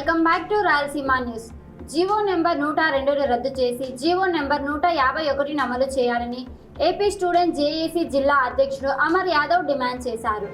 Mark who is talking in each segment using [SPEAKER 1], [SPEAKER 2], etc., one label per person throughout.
[SPEAKER 1] Welcome back to Rayalaseema news. GO number 102ను రద్దు చేసి జీవో నెంబర్ 151ని అమలు చేయాలని ఏపీ స్టూడెంట్ జేఏసీ జిల్లా అధ్యక్షుడు అమర్ యాదవ్ డిమాండ్ చేశారు.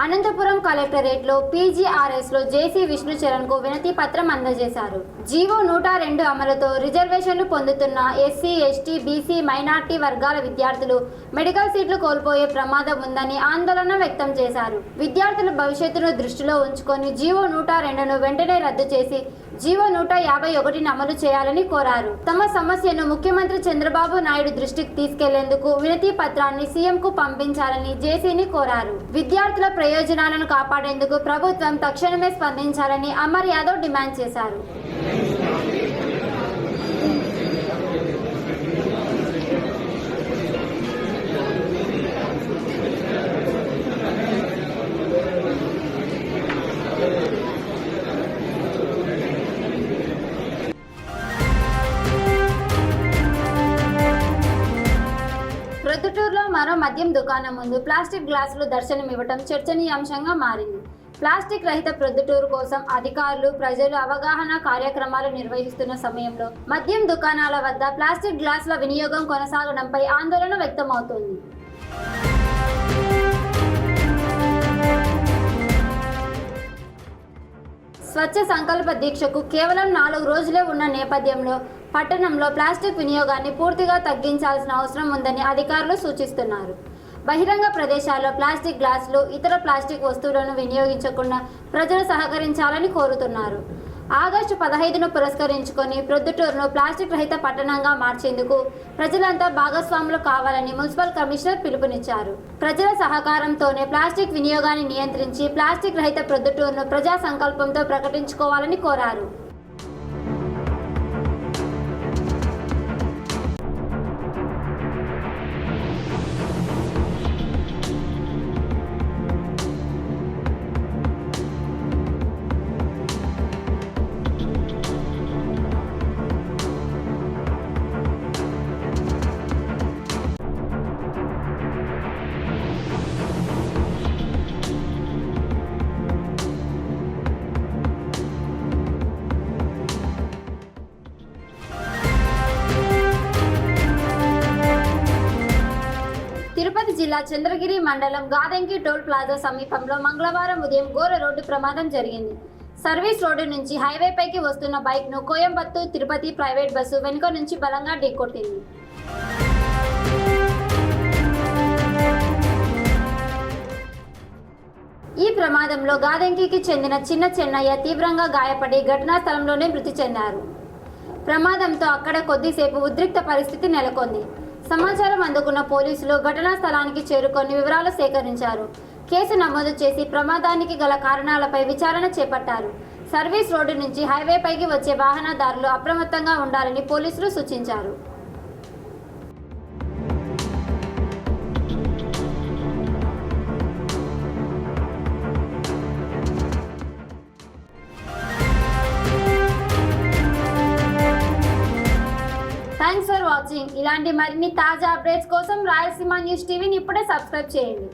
[SPEAKER 1] అనంతపురం కలెక్టరేట్లో పీజీఆర్ఎస్లో జేసీ విష్ణుచరణ్కు వినతి పత్రం అందజేశారు. జీవో 102 అమలుతో రిజర్వేషన్లు పొందుతున్న ఎస్సీ, ఎస్టీ, బీసీ, మైనార్టీ వర్గాల విద్యార్థులు మెడికల్ సీట్లు కోల్పోయే ప్రమాదం ఉందని ఆందోళన వ్యక్తం చేశారు. విద్యార్థుల భవిష్యత్తును దృష్టిలో ఉంచుకొని జీవో 102ను వెంటనే రద్దు చేసి జీవో 151ని అమలు చేయాలని కోరారు. తమ సమస్యను ముఖ్యమంత్రి చంద్రబాబు నాయుడు దృష్టికి తీసుకెళ్లేందుకు వినతి పత్రాన్ని సీఎంకు పంపించాలని జేసీని కోరారు. విద్యార్థుల ప్రయోజనాలను కాపాడేందుకు ప్రభుత్వం తక్షణమే స్పందించాలని అమర్ యాదవ్ డిమాండ్ చేశారు. ప్రొద్దుటూరులో మరో మద్యం దుకాణం ముందు ప్లాస్టిక్ గ్లాసులు దర్శనమివ్వటం చర్చనీయాంశంగా మారింది. ప్లాస్టిక్ రహిత ప్రొద్దుటూరు కోసం అధికారులు, ప్రజలు అవగాహన కార్యక్రమాలు నిర్వహిస్తున్న సమయంలో మద్యం దుకాణాల వద్ద ప్లాస్టిక్ గ్లాసుల వినియోగం కొనసాగడంపై ఆందోళన వ్యక్తమవుతోంది. స్వచ్ఛ సంకల్ప దీక్షకు కేవలం 4 రోజులే ఉన్న నేపథ్యంలో పట్టణంలో ప్లాస్టిక్ వినియోగాన్ని పూర్తిగా తగ్గించాల్సిన అవసరం ఉందని అధికారులు సూచిస్తున్నారు. బహిరంగ ప్రదేశాల్లో ప్లాస్టిక్ గ్లాసులు, ఇతర ప్లాస్టిక్ వస్తువులను వినియోగించకుండా ప్రజలు సహకరించాలని కోరుతున్నారు. ఆగస్టు 15ను పురస్కరించుకొని ప్రొద్దుటూరును ప్లాస్టిక్ రహిత పట్టణంగా మార్చేందుకు ప్రజలంతా భాగస్వాములు కావాలని మున్సిపల్ కమిషనర్ పిలుపునిచ్చారు. ప్రజల సహకారంతోనే ప్లాస్టిక్ వినియోగాన్ని నియంత్రించి ప్లాస్టిక్ రహిత ప్రొద్దుటూరును ప్రజా సంకల్పంతో ప్రకటించుకోవాలని కోరారు. తిరుపతి జిల్లా చంద్రగిరి మండలం గాదెంకి టోల్ ప్లాజా సమీపంలో మంగళవారం ఉదయం ఘోర రోడ్డు ప్రమాదం జరిగింది. సర్వీస్ రోడ్డు నుంచి హైవేపైకి వస్తున్న బైక్ను కోయంబత్తూరు తిరుపతి ప్రైవేట్ బస్సు వెనుక నుంచి బలంగా ఢీకొట్టింది. ఈ ప్రమాదంలో గాదెంకికి చెందిన చిన్న చెన్నయ్య తీవ్రంగా గాయపడి ఘటనా స్థలంలోనే మృతి చెందారు. ప్రమాదంతో అక్కడ కొద్దిసేపు ఉద్రిక్త పరిస్థితి నెలకొంది. సమాచారం అందుకున్న పోలీసులు ఘటనా స్థలానికి చేరుకొని వివరాలు సేకరించారు. కేసు నమోదు చేసి ప్రమాదానికి గల కారణాలపై విచారణ చేపట్టారు. సర్వీస్ రోడ్డు నుంచి హైవేపైకి వచ్చే వాహనదారులు అప్రమత్తంగా ఉండాలని పోలీసులు సూచించారు. Thanks for watching. ఇలాంటి మరిన్ని తాజా అప్డేట్స్ కోసం రాయలసీమ న్యూస్ టీవీని ఇప్పుడే సబ్స్క్రైబ్ చేయండి.